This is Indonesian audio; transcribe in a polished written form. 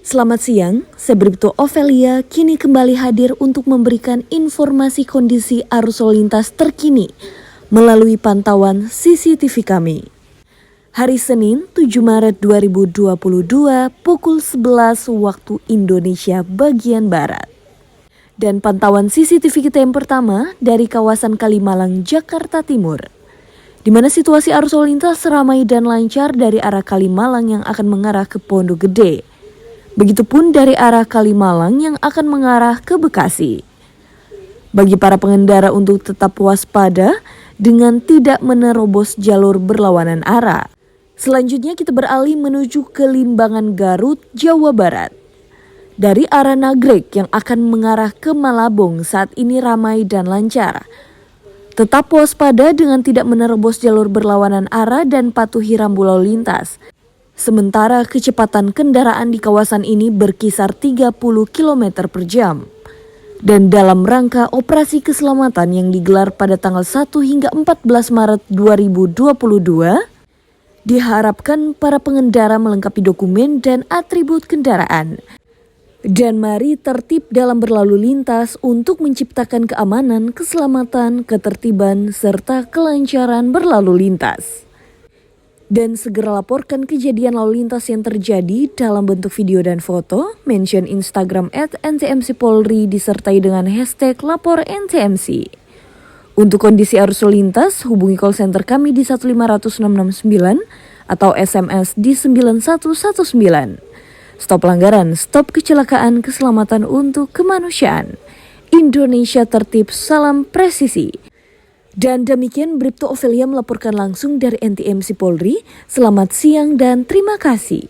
Selamat siang, saya Bribtu Ofelia kini kembali hadir untuk memberikan informasi kondisi arus lalu lintas terkini melalui pantauan CCTV kami. Hari Senin 7 Maret 2022 pukul 11 waktu Indonesia bagian Barat. Dan pantauan CCTV kita yang pertama dari kawasan Kalimalang, Jakarta Timur, di mana situasi arus lalu lintas ramai dan lancar dari arah Kalimalang yang akan mengarah ke Pondok Gede. Begitupun dari arah Kalimalang yang akan mengarah ke Bekasi. Bagi para pengendara untuk tetap waspada dengan tidak menerobos jalur berlawanan arah. Selanjutnya kita beralih menuju ke Limbangan Garut, Jawa Barat. Dari arah Nagrek yang akan mengarah ke Malabong saat ini ramai dan lancar. Tetap waspada dengan tidak menerobos jalur berlawanan arah dan patuhi rambu lalu lintas. Sementara kecepatan kendaraan di kawasan ini berkisar 30 km per jam. Dan dalam rangka operasi keselamatan yang digelar pada tanggal 1 hingga 14 Maret 2022, diharapkan para pengendara melengkapi dokumen dan atribut kendaraan. Dan mari tertib dalam berlalu lintas untuk menciptakan keamanan, keselamatan, ketertiban, serta kelancaran berlalu lintas. Dan segera laporkan kejadian lalu lintas yang terjadi dalam bentuk video dan foto, mention Instagram @ntmcpolri disertai dengan hashtag #laporntmc. Untuk kondisi arus lalu lintas, hubungi call center kami di 1500669 atau SMS di 9119. Stop pelanggaran, stop kecelakaan, keselamatan untuk kemanusiaan. Indonesia tertib, salam presisi. Dan demikian Bribtu Ofelia melaporkan langsung dari NTMC Polri. Selamat siang dan terima kasih.